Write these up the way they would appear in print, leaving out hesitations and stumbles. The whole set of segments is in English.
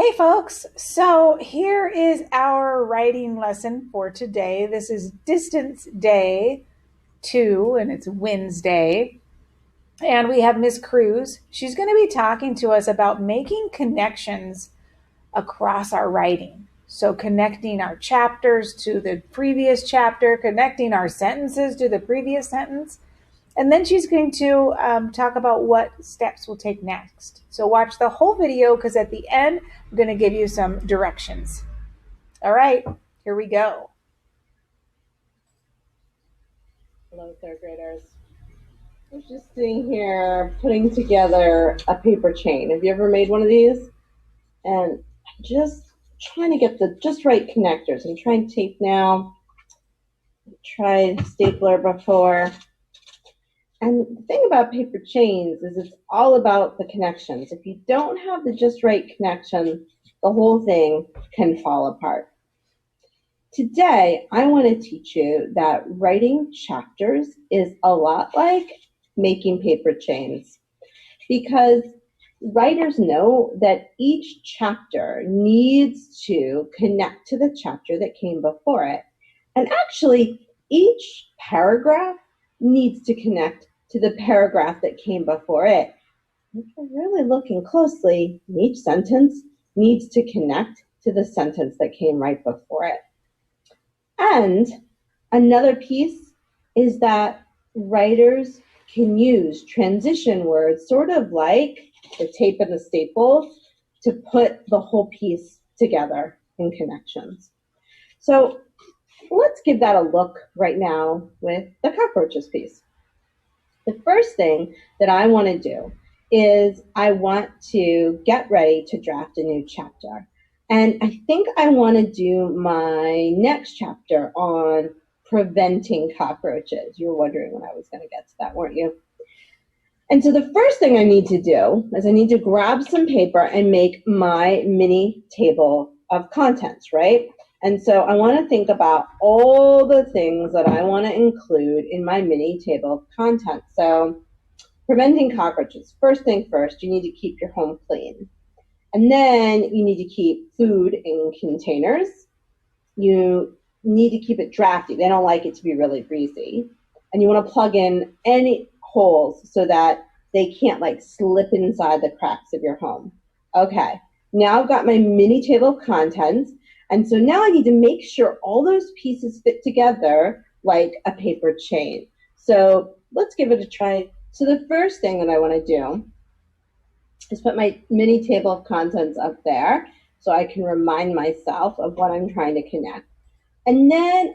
Hey folks, so here is our writing lesson for today. This is Distance Day 2 and it's Wednesday. And we have Miss Cruz. She's going to be talking to us about making connections across our writing. So, connecting our chapters to the previous chapter, connecting our sentences to the previous sentence. And then she's going to talk about what steps we'll take next. So watch the whole video because at the end, I'm going to give you some directions. All right, here we go. Hello, third graders. I was just sitting here putting together a paper chain. Have you ever made one of these? And I'm just trying to get the just right connectors. I'm trying tape now. I tried stapler before. And the thing about paper chains is it's all about the connections. If you don't have the just right connection, the whole thing can fall apart. Today, I want to teach you that writing chapters is a lot like making paper chains, because writers know that each chapter needs to connect to the chapter that came before it. And actually, each paragraph needs to connect to the paragraph that came before it. If you're really looking closely, each sentence needs to connect to the sentence that came right before it. And another piece is that writers can use transition words, sort of like the tape and the staples, to put the whole piece together in connections. So let's give that a look right now with the cockroaches piece. The first thing that I want to do is I want to get ready to draft a new chapter. And I think I want to do my next chapter on preventing cockroaches. You were wondering when I was going to get to that, weren't you? And so the first thing I need to do is I need to grab some paper and make my mini table of contents, right? And so I want to think about all the things that I want to include in my mini table of contents. So preventing cockroaches. First thing first, you need to keep your home clean. And then you need to keep food in containers. You need to keep it drafty. They don't like it to be really greasy. And you want to plug in any holes so that they can't like slip inside the cracks of your home. Okay, now I've got my mini table of contents. And so now I need to make sure all those pieces fit together like a paper chain. So let's give it a try. So the first thing that I want to do is put my mini table of contents up there so I can remind myself of what I'm trying to connect. And then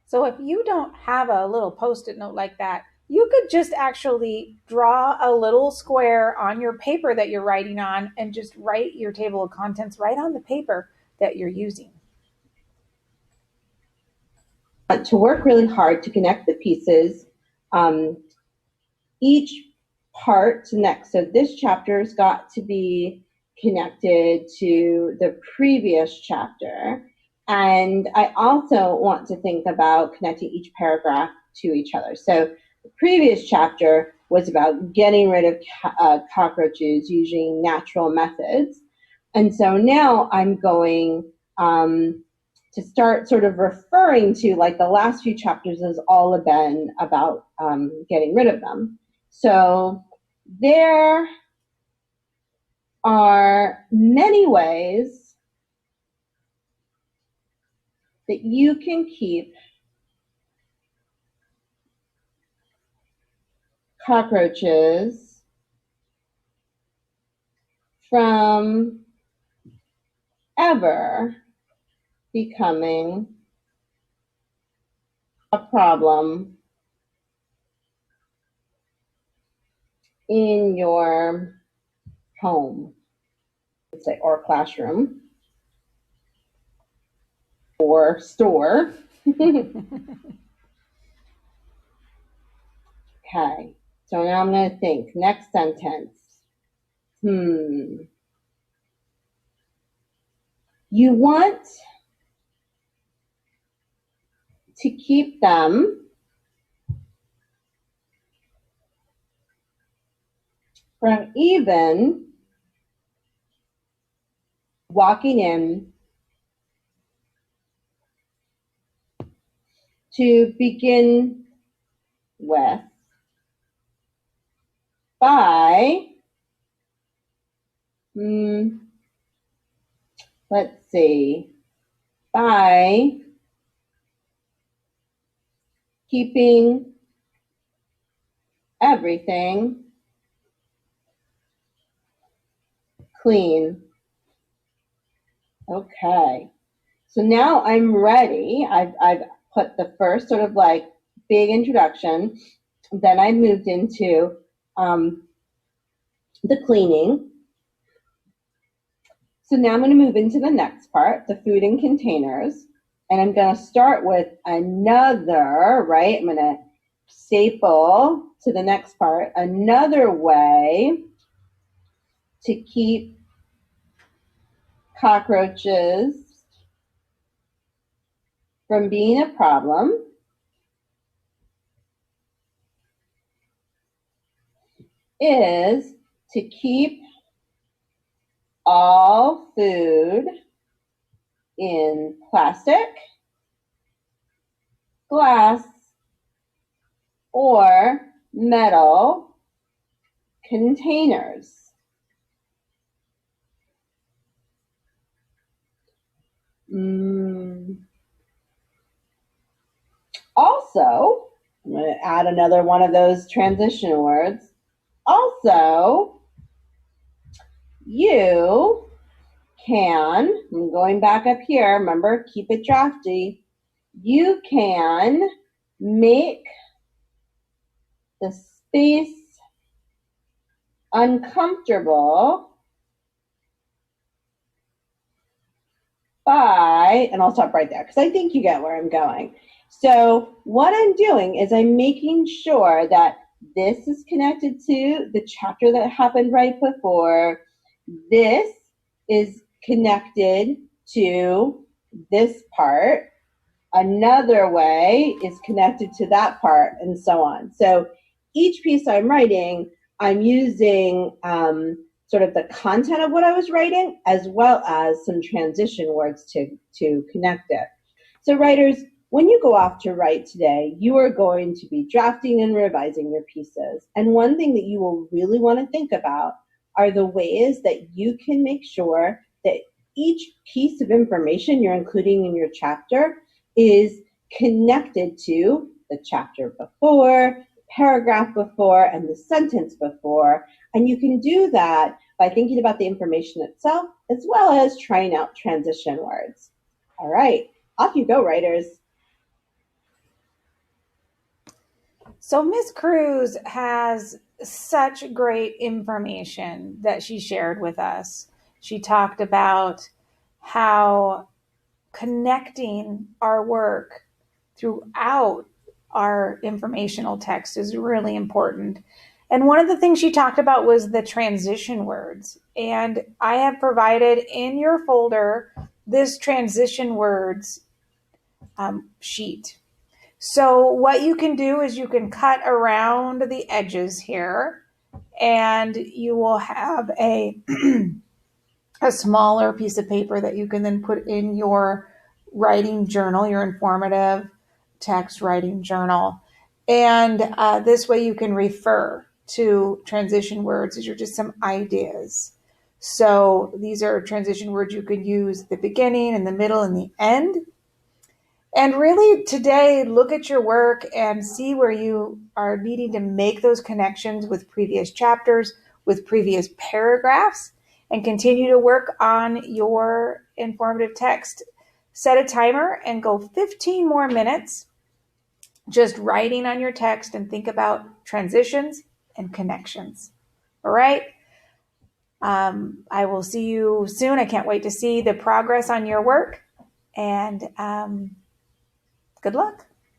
So if you don't have a little post-it note like that, you could just actually draw a little square on your paper that you're writing on and just write your table of contents right on the paper that you're using. to work really hard to connect the pieces. Each part to next. So this chapter's got to be connected to the previous chapter. And I also want to think about connecting each paragraph to each other. So the previous chapter was about getting rid of cockroaches using natural methods. And so now I'm going to start sort of referring to, like, the last few chapters has all been about getting rid of them. So there are many ways that you can keep cockroaches from ever becoming a problem in your home, let's say, or classroom or store. Okay, so now I'm going to think. Next sentence. You want to keep them from even walking in to begin with by, let's see, by keeping everything clean. Okay, so now I'm ready. I've put the first sort of like big introduction. Then I moved into the cleaning. So now I'm going to move into the next part, the food and containers. And I'm going to start with another, right? I'm going to staple to the next part, another way to keep cockroaches from being a problem is to keep all food in plastic, glass, or metal containers. Also, I'm going to add another one of those transition words. Also, you can, I'm going back up here, remember, keep it drafty. You can make the space uncomfortable by, and I'll stop right there because I think you get where I'm going. So what I'm doing is I'm making sure that this is connected to the chapter that happened right before. This is connected to this part. Another way is connected to that part, and so on. So each piece I'm writing, I'm using sort of the content of what I was writing as well as some transition words to connect it. So writers, when you go off to write today, you are going to be drafting and revising your pieces. And one thing that you will really want to think about are the ways that you can make sure that each piece of information you're including in your chapter is connected to the chapter before, paragraph before, and the sentence before. And you can do that by thinking about the information itself as well as trying out transition words. All right, off you go, writers. So Miss Cruz has such great information that she shared with us. She talked about how connecting our work throughout our informational text is really important. And one of the things she talked about was the transition words. And I have provided in your folder this transition words sheet. So what you can do is you can cut around the edges here, and you will have a a smaller piece of paper that you can then put in your writing journal, your informative text writing journal. And this way you can refer to transition words. These are just some ideas. So these are transition words you could use at the beginning, in the middle, and the end. And really today, look at your work and see where you are needing to make those connections with previous chapters, with previous paragraphs, and continue to work on your informative text. Set a timer and go 15 more minutes just writing on your text and think about transitions and connections. All right. I will see you soon. I can't wait to see the progress on your work, and good luck.